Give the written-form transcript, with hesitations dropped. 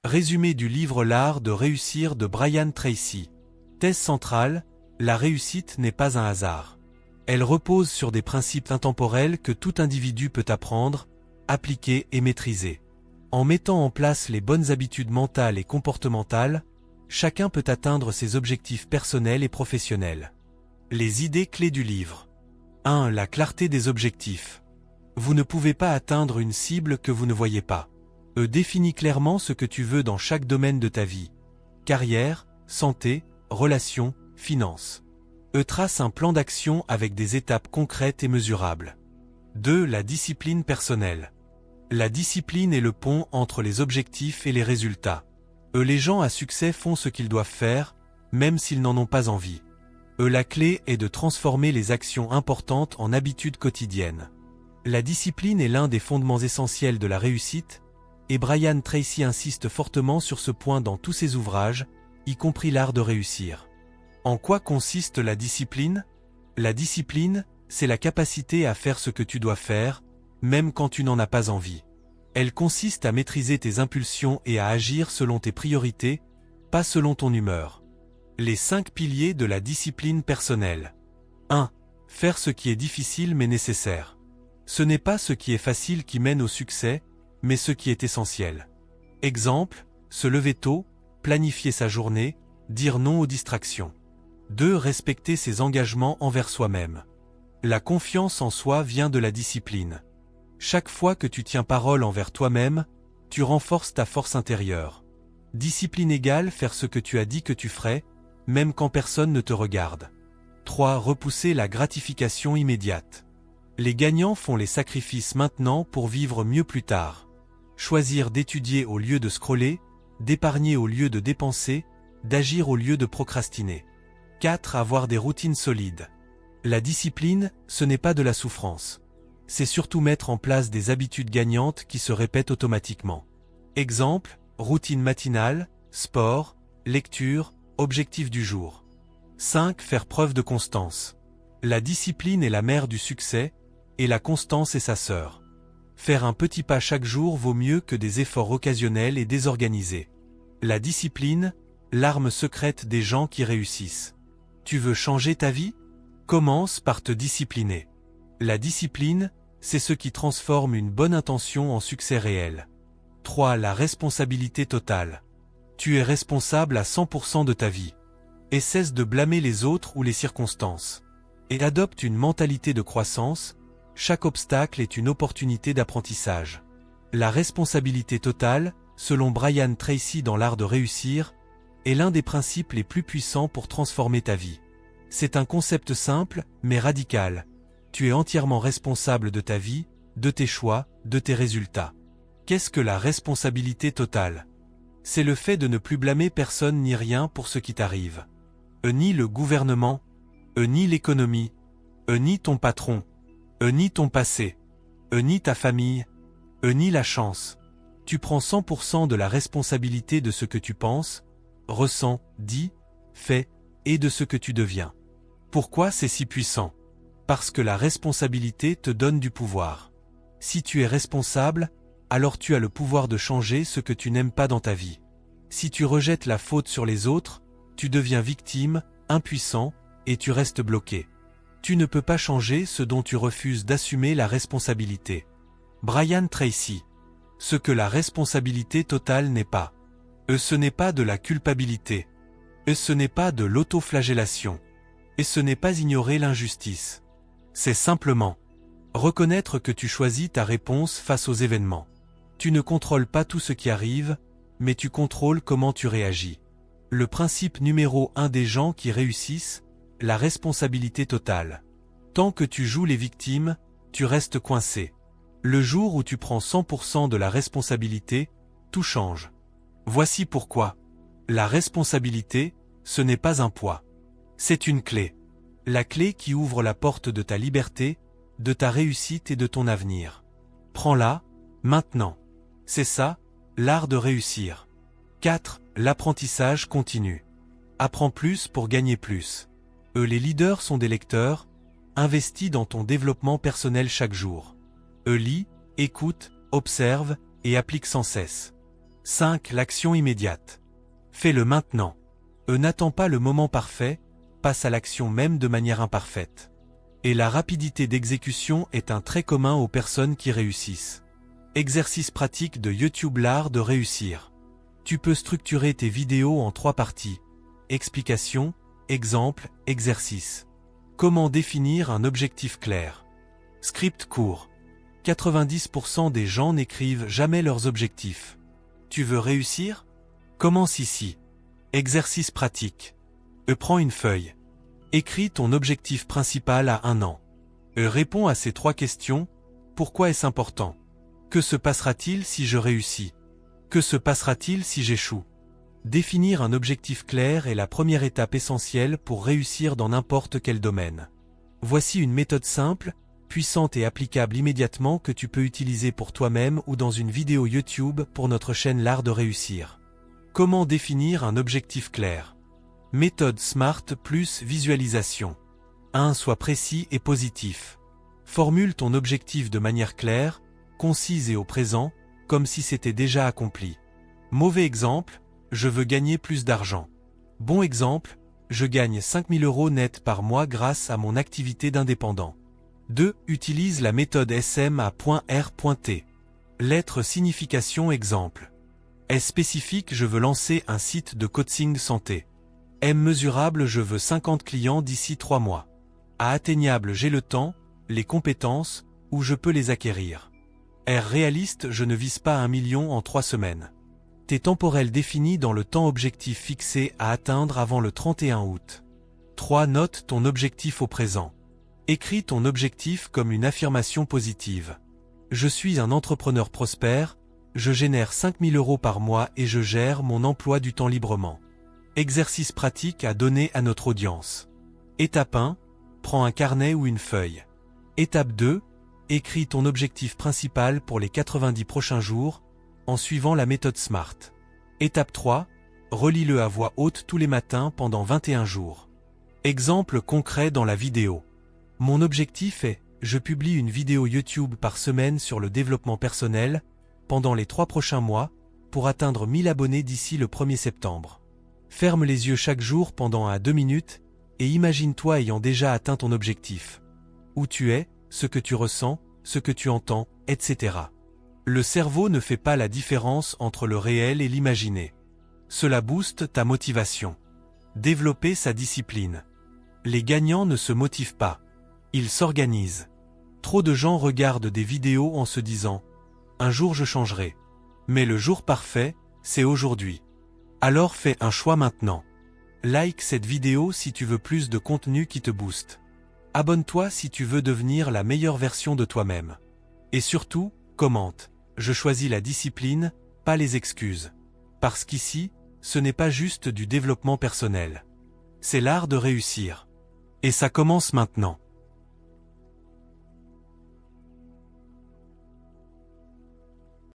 Résumé du livre L'art de réussir de Brian Tracy. Thèse centrale, la réussite n'est pas un hasard. Elle repose sur des principes intemporels que tout individu peut apprendre, appliquer et maîtriser. En mettant en place les bonnes habitudes mentales et comportementales, chacun peut atteindre ses objectifs personnels et professionnels. Les idées clés du livre. 1. La clarté des objectifs. Vous ne pouvez pas atteindre une cible que vous ne voyez pas. Définis clairement ce que tu veux dans chaque domaine de ta vie. Carrière, santé, relations, finances. Trace un plan d'action avec des étapes concrètes et mesurables. 2. La discipline personnelle. La discipline est le pont entre les objectifs et les résultats. Les gens à succès font ce qu'ils doivent faire, même s'ils n'en ont pas envie. La clé est de transformer les actions importantes en habitudes quotidiennes. La discipline est l'un des fondements essentiels de la réussite, et Brian Tracy insiste fortement sur ce point dans tous ses ouvrages, y compris l'art de réussir. En quoi consiste la discipline? La discipline, c'est la capacité à faire ce que tu dois faire, même quand tu n'en as pas envie. Elle consiste à maîtriser tes impulsions et à agir selon tes priorités, pas selon ton humeur. Les 5 piliers de la discipline personnelle. 1. Faire ce qui est difficile mais nécessaire. Ce n'est pas ce qui est facile qui mène au succès, mais ce qui est essentiel. Exemple, se lever tôt, planifier sa journée, dire non aux distractions. 2. Respecter ses engagements envers soi-même. La confiance en soi vient de la discipline. Chaque fois que tu tiens parole envers toi-même, tu renforces ta force intérieure. Discipline égale faire ce que tu as dit que tu ferais, même quand personne ne te regarde. 3. Repousser la gratification immédiate. Les gagnants font les sacrifices maintenant pour vivre mieux plus tard. Choisir d'étudier au lieu de scroller, d'épargner au lieu de dépenser, d'agir au lieu de procrastiner. 4. Avoir des routines solides. La discipline, ce n'est pas de la souffrance. C'est surtout mettre en place des habitudes gagnantes qui se répètent automatiquement. Exemple, routine matinale, sport, lecture, objectif du jour. 5. Faire preuve de constance. La discipline est la mère du succès, et la constance est sa sœur. Faire un petit pas chaque jour vaut mieux que des efforts occasionnels et désorganisés. La discipline, l'arme secrète des gens qui réussissent. Tu veux changer ta vie? Commence par te discipliner. La discipline, c'est ce qui transforme une bonne intention en succès réel. 3. La responsabilité totale. Tu es responsable à 100% de ta vie. Et cesse de blâmer les autres ou les circonstances. Et adopte une mentalité de croissance. Chaque obstacle est une opportunité d'apprentissage. La responsabilité totale, selon Brian Tracy dans l'art de réussir, est l'un des principes les plus puissants pour transformer ta vie. C'est un concept simple, mais radical. Tu es entièrement responsable de ta vie, de tes choix, de tes résultats. Qu'est-ce que la responsabilité totale? C'est le fait de ne plus blâmer personne ni rien pour ce qui t'arrive. Ni le gouvernement, ni l'économie, ni ton patron, ni ton passé, ni ta famille, ni la chance. Tu prends 100% de la responsabilité de ce que tu penses, ressens, dis, fais, et de ce que tu deviens. Pourquoi c'est si puissant? Parce que la responsabilité te donne du pouvoir. Si tu es responsable, alors tu as le pouvoir de changer ce que tu n'aimes pas dans ta vie. Si tu rejettes la faute sur les autres, tu deviens victime, impuissant, et tu restes bloqué. Tu ne peux pas changer ce dont tu refuses d'assumer la responsabilité. Brian Tracy. Ce que la responsabilité totale n'est pas. Ce n'est pas de la culpabilité. Ce n'est pas de l'autoflagellation. Et ce n'est pas ignorer l'injustice. C'est simplement reconnaître que tu choisis ta réponse face aux événements. Tu ne contrôles pas tout ce qui arrive, mais tu contrôles comment tu réagis. Le principe numéro 1 des gens qui réussissent, la responsabilité totale. Tant que tu joues les victimes, tu restes coincé. Le jour où tu prends 100% de la responsabilité, tout change. Voici pourquoi. La responsabilité, ce n'est pas un poids. C'est une clé. La clé qui ouvre la porte de ta liberté, de ta réussite et de ton avenir. Prends-la, maintenant. C'est ça, l'art de réussir. 4. L'apprentissage continu. Apprends plus pour gagner plus. Les leaders sont des lecteurs. Investis dans ton développement personnel chaque jour. Lis, écoute, observe et applique sans cesse. 5. L'action immédiate. Fais-le maintenant. N'attends pas le moment parfait, passe à l'action même de manière imparfaite. Et la rapidité d'exécution est un trait commun aux personnes qui réussissent. Exercice pratique de YouTube. L'art de réussir. Tu peux structurer tes vidéos en 3 parties. Explication, exemple, exercice. Comment définir un objectif clair? Script court. 90% des gens n'écrivent jamais leurs objectifs. Tu veux réussir? Commence ici. Exercice pratique. Prends une feuille. Écris ton objectif principal à 1 an. Réponds à ces 3 questions. Pourquoi est-ce important? Que se passera-t-il si je réussis? Que se passera-t-il si j'échoue? Définir un objectif clair est la première étape essentielle pour réussir dans n'importe quel domaine. Voici une méthode simple, puissante et applicable immédiatement que tu peux utiliser pour toi-même ou dans une vidéo YouTube pour notre chaîne L'Art de réussir. Comment définir un objectif clair? Méthode SMART plus visualisation. 1. Sois précis et positif. Formule ton objectif de manière claire, concise et au présent, comme si c'était déjà accompli. Mauvais exemple, je veux gagner plus d'argent. Bon exemple, je gagne 5 000 € net par mois grâce à mon activité d'indépendant. 2. Utilise la méthode SMA.R.T. Lettre signification exemple. S spécifique, je veux lancer un site de coaching santé. M mesurable, je veux 50 clients d'ici 3 mois. A atteignable, j'ai le temps, les compétences, ou je peux les acquérir. R réaliste, je ne vise pas 1 million en 3 semaines. T temporel défini dans le temps objectif fixé à atteindre avant le 31 août. 3. Note ton objectif au présent. Écris ton objectif comme une affirmation positive. Je suis un entrepreneur prospère, je génère 5 000 € par mois et je gère mon emploi du temps librement. Exercice pratique à donner à notre audience. Étape 1. Prends un carnet ou une feuille. Étape 2. Écris ton objectif principal pour les 90 prochains jours, en suivant la méthode SMART. Étape 3. Relis-le à voix haute tous les matins pendant 21 jours. Exemple concret dans la vidéo. Mon objectif est, je publie une vidéo YouTube par semaine sur le développement personnel, pendant les 3 prochains mois, pour atteindre 1000 abonnés d'ici le 1er septembre. Ferme les yeux chaque jour pendant 1 à 2 minutes, et imagine-toi ayant déjà atteint ton objectif. Où tu es, ce que tu ressens, ce que tu entends, etc. Le cerveau ne fait pas la différence entre le réel et l'imaginé. Cela booste ta motivation. Développer sa discipline. Les gagnants ne se motivent pas. Ils s'organisent. Trop de gens regardent des vidéos en se disant « Un jour je changerai ». Mais le jour parfait, c'est aujourd'hui. Alors fais un choix maintenant. Like cette vidéo si tu veux plus de contenu qui te booste. Abonne-toi si tu veux devenir la meilleure version de toi-même. Et surtout, commente. Je choisis la discipline, pas les excuses. Parce qu'ici, ce n'est pas juste du développement personnel. C'est l'art de réussir. Et ça commence maintenant.